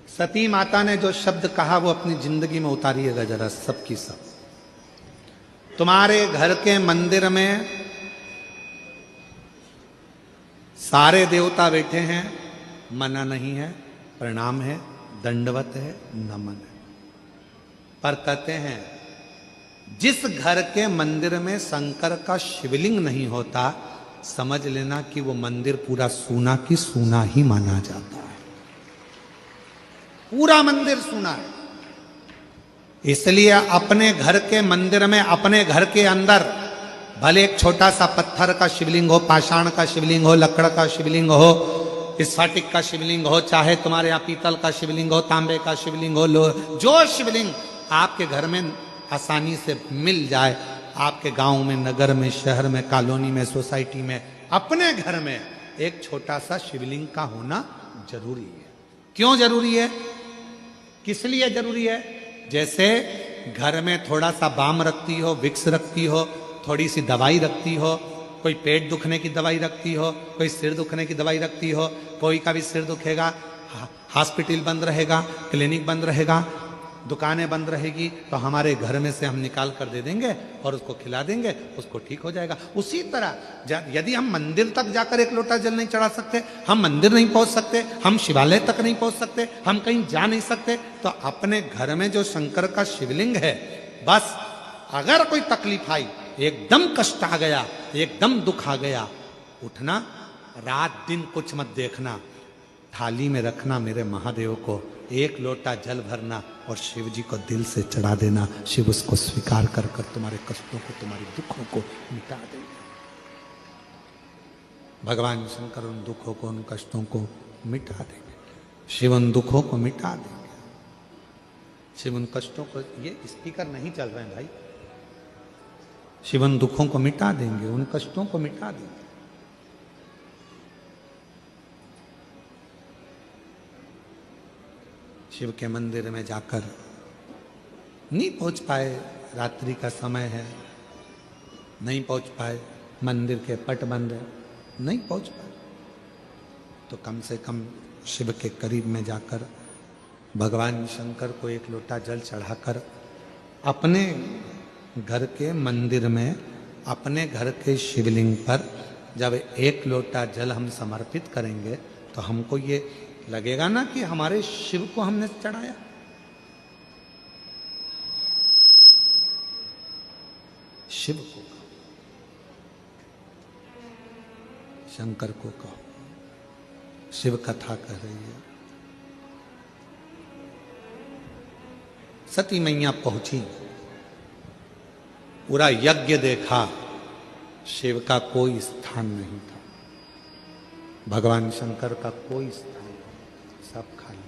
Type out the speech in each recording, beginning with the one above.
सती माता ने जो शब्द कहा वो अपनी जिंदगी में उतारिएगा जरा सबकी सब। तुम्हारे घर के मंदिर में सारे देवता बैठे हैं, मना नहीं है, प्रणाम है, दंडवत है, नमन है, पर कहते हैं जिस घर के मंदिर में शंकर का शिवलिंग नहीं होता, समझ लेना कि वो मंदिर पूरा सूना की सूना ही माना जाता है। पूरा मंदिर सूना है। इसलिए अपने घर के मंदिर में, अपने घर के अंदर भले एक छोटा सा पत्थर का शिवलिंग हो, पाषाण का शिवलिंग हो, लकड़ का शिवलिंग हो, स्फटिक का शिवलिंग हो, चाहे तुम्हारे यहाँ पीतल का शिवलिंग हो, तांबे का शिवलिंग हो, जो शिवलिंग आपके घर में आसानी से मिल जाए, आपके गांव में, नगर में, शहर में, कॉलोनी में, सोसाइटी में, अपने घर में एक छोटा सा शिवलिंग का होना जरूरी है। क्यों जरूरी है? किस लिए जरूरी है? जैसे घर में थोड़ा सा बाम रखती हो, विक्स रखती हो, थोड़ी सी दवाई रखती हो, कोई पेट दुखने की दवाई रखती हो, कोई सिर दुखने की दवाई रखती हो, कोई का भी सिर दुखेगा, हॉस्पिटल बंद रहेगा, क्लिनिक बंद रहेगा, दुकानें बंद रहेगी, तो हमारे घर में से हम निकाल कर दे देंगे और उसको खिला देंगे, उसको ठीक हो जाएगा। उसी तरह यदि हम मंदिर तक जाकर एक लोटा जल नहीं चढ़ा सकते, हम मंदिर नहीं पहुंच सकते, हम शिवालय तक नहीं पहुंच सकते, हम कहीं जा नहीं सकते, तो अपने घर में जो शंकर का शिवलिंग है, बस अगर कोई तकलीफ आई, एकदम कष्ट आ गया, एकदम दुख आ गया, उठना, रात दिन कुछ मत देखना, थाली में रखना मेरे महादेव को, एक लोटा जल भरना और शिव जी को दिल से चढ़ा देना। शिव उसको स्वीकार कर कर तुम्हारे कष्टों को, तुम्हारे दुखों को मिटा देंगे। भगवान शंकर उन दुखों को, उन कष्टों को मिटा देंगे। शिव उन दुखों को मिटा देंगे। शिव उन कष्टों को, ये स्पीकर नहीं चल रहे हैं भाई, शिव उन दुखों को मिटा देंगे, उन कष्टों को मिटा देंगे। शिव के मंदिर में जाकर नहीं पहुंच पाए, रात्रि का समय है, नहीं पहुंच पाए, मंदिर के पट बंद है, नहीं पहुंच पाए, तो कम से कम शिव के करीब में जाकर भगवान शंकर को एक लोटा जल चढ़ाकर अपने घर के मंदिर में, अपने घर के शिवलिंग पर जब एक लोटा जल हम समर्पित करेंगे, तो हमको ये लगेगा ना कि हमारे शिव को हमने चढ़ाया। शिव को कहो, शंकर को कहो, शिव कथा कह रही है। सती मैया पहुंची, पूरा यज्ञ देखा, शिव का कोई स्थान नहीं था, भगवान शंकर का कोई स्थान, सब खाली।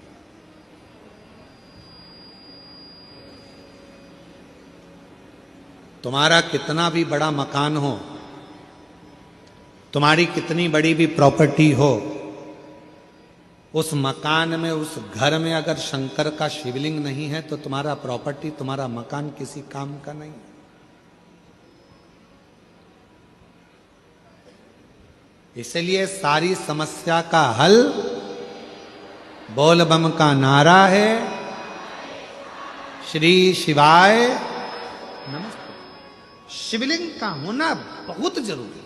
तुम्हारा कितना भी बड़ा मकान हो, तुम्हारी कितनी बड़ी भी प्रॉपर्टी हो, उस मकान में, उस घर में अगर शंकर का शिवलिंग नहीं है, तो तुम्हारा प्रॉपर्टी, तुम्हारा मकान किसी काम का नहीं है। इसलिए सारी समस्या का हल बोल बम का नारा है, श्री शिवाय नमस्ते। शिवलिंग का होना बहुत जरूरी है।